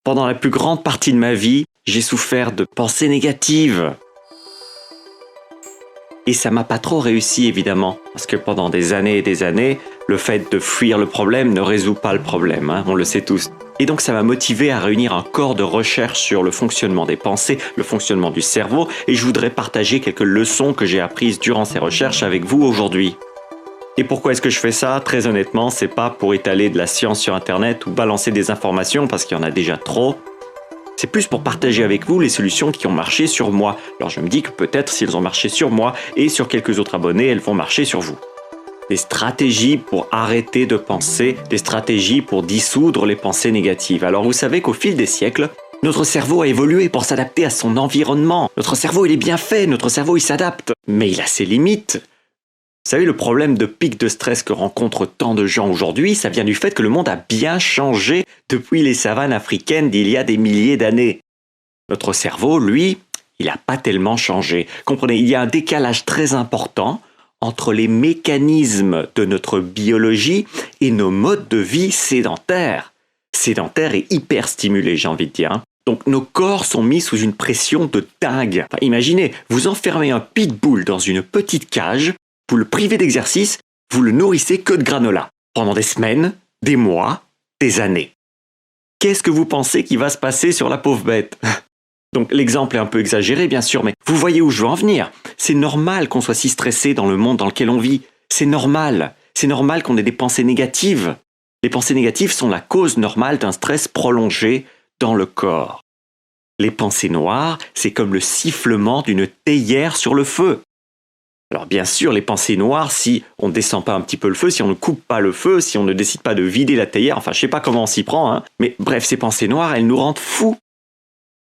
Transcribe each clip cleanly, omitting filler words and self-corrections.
Pendant la plus grande partie de ma vie, j'ai souffert de pensées négatives. Et ça m'a pas trop réussi évidemment, parce que pendant des années et des années, le fait de fuir le problème ne résout pas le problème, hein, on le sait tous. Et donc ça m'a motivé à réunir un corps de recherche sur le fonctionnement des pensées, le fonctionnement du cerveau, et je voudrais partager quelques leçons que j'ai apprises durant ces recherches avec vous aujourd'hui. Et pourquoi est-ce que je fais ça? Très honnêtement, c'est pas pour étaler de la science sur internet ou balancer des informations parce qu'il y en a déjà trop. C'est plus pour partager avec vous les solutions qui ont marché sur moi. Alors je me dis que peut-être si elles ont marché sur moi et sur quelques autres abonnés, elles vont marcher sur vous. Des stratégies pour arrêter de penser, des stratégies pour dissoudre les pensées négatives. Alors vous savez qu'au fil des siècles, notre cerveau a évolué pour s'adapter à son environnement. Notre cerveau, il est bien fait, notre cerveau, il s'adapte. Mais il a ses limites. Vous savez, le problème de pic de stress que rencontrent tant de gens aujourd'hui, ça vient du fait que le monde a bien changé depuis les savanes africaines d'il y a des milliers d'années. Notre cerveau, lui, il n'a pas tellement changé. Comprenez, il y a un décalage très important entre les mécanismes de notre biologie et nos modes de vie sédentaires. Sédentaires et hyper stimulés, j'ai envie de dire. Donc nos corps sont mis sous une pression de dingue. Enfin, imaginez, vous enfermez un pitbull dans une petite cage, vous le privez d'exercice, vous le nourrissez que de granola. Pendant des semaines, des mois, des années. Qu'est-ce que vous pensez qui va se passer sur la pauvre bête? Donc l'exemple est un peu exagéré bien sûr, mais vous voyez où je veux en venir. C'est normal qu'on soit si stressé dans le monde dans lequel on vit. C'est normal. C'est normal qu'on ait des pensées négatives. Les pensées négatives sont la cause normale d'un stress prolongé dans le corps. Les pensées noires, c'est comme le sifflement d'une théière sur le feu. Alors bien sûr, les pensées noires, si on ne descend pas un petit peu le feu, si on ne coupe pas le feu, si on ne décide pas de vider la théière, enfin je sais pas comment on s'y prend, hein, mais bref, ces pensées noires, elles nous rendent fous.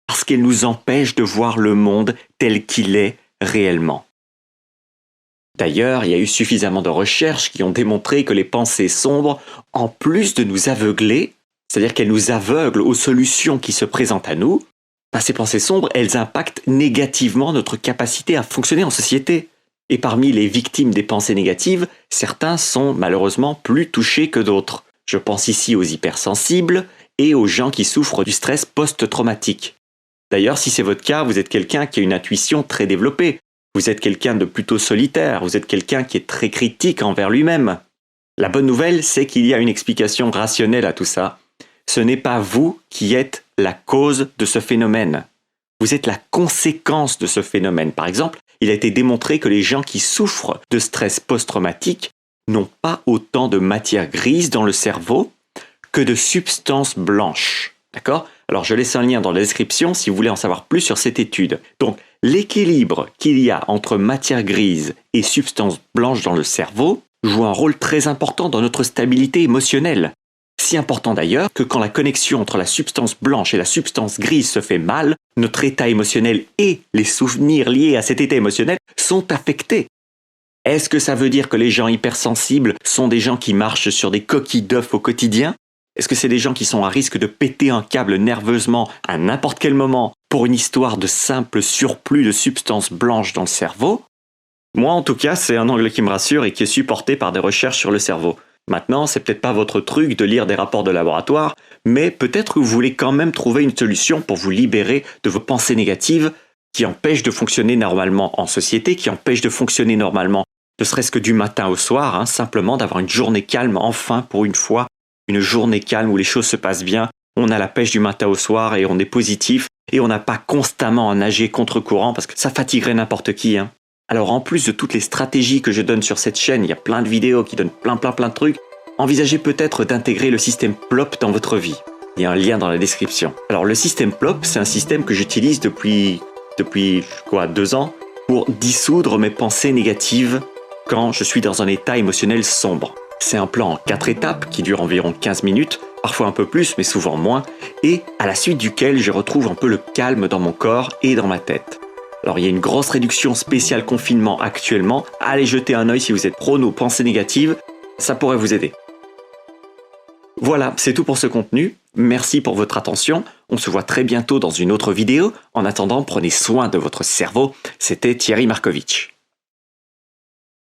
Parce qu'elles nous empêchent de voir le monde tel qu'il est réellement. D'ailleurs, il y a eu suffisamment de recherches qui ont démontré que les pensées sombres, en plus de nous aveugler, c'est-à-dire qu'elles nous aveuglent aux solutions qui se présentent à nous, ces pensées sombres, elles impactent négativement notre capacité à fonctionner en société. Et parmi les victimes des pensées négatives, certains sont malheureusement plus touchés que d'autres. Je pense ici aux hypersensibles et aux gens qui souffrent du stress post-traumatique. D'ailleurs, si c'est votre cas, vous êtes quelqu'un qui a une intuition très développée. Vous êtes quelqu'un de plutôt solitaire, vous êtes quelqu'un qui est très critique envers lui-même. La bonne nouvelle, c'est qu'il y a une explication rationnelle à tout ça. Ce n'est pas vous qui êtes la cause de ce phénomène. Vous êtes la conséquence de ce phénomène. Par exemple, il a été démontré que les gens qui souffrent de stress post-traumatique n'ont pas autant de matière grise dans le cerveau que de substances blanches. D'accord? Alors je laisse un lien dans la description si vous voulez en savoir plus sur cette étude. Donc l'équilibre qu'il y a entre matière grise et substances blanches dans le cerveau joue un rôle très important dans notre stabilité émotionnelle. Si important d'ailleurs que quand la connexion entre la substance blanche et la substance grise se fait mal, notre état émotionnel et les souvenirs liés à cet état émotionnel sont affectés. Est-ce que ça veut dire que les gens hypersensibles sont des gens qui marchent sur des coquilles d'œufs au quotidien? Est-ce que c'est des gens qui sont à risque de péter un câble nerveusement à n'importe quel moment pour une histoire de simple surplus de substances blanches dans le cerveau? Moi en tout cas, c'est un angle qui me rassure et qui est supporté par des recherches sur le cerveau. Maintenant, c'est peut-être pas votre truc de lire des rapports de laboratoire, mais peut-être que vous voulez quand même trouver une solution pour vous libérer de vos pensées négatives qui empêchent de fonctionner normalement en société, qui empêchent de fonctionner normalement, ne serait-ce que du matin au soir, simplement d'avoir une journée calme, enfin pour une fois, une journée calme où les choses se passent bien, on a la pêche du matin au soir et on est positif, et on n'a pas constamment à nager contre-courant parce que ça fatiguerait n'importe qui. Alors en plus de toutes les stratégies que je donne sur cette chaîne, il y a plein de vidéos qui donnent plein de trucs, envisagez peut-être d'intégrer le système PLOP dans votre vie. Il y a un lien dans la description. Alors le système PLOP, c'est un système que j'utilise depuis 2 ans pour dissoudre mes pensées négatives quand je suis dans un état émotionnel sombre. C'est un plan en 4 étapes qui dure environ 15 minutes, parfois un peu plus mais souvent moins, et à la suite duquel je retrouve un peu le calme dans mon corps et dans ma tête. Alors il y a une grosse réduction spéciale confinement actuellement, allez jeter un œil si vous êtes prône aux pensées négatives, ça pourrait vous aider. Voilà, c'est tout pour ce contenu, merci pour votre attention, on se voit très bientôt dans une autre vidéo, en attendant prenez soin de votre cerveau, c'était Thierry Markovitch.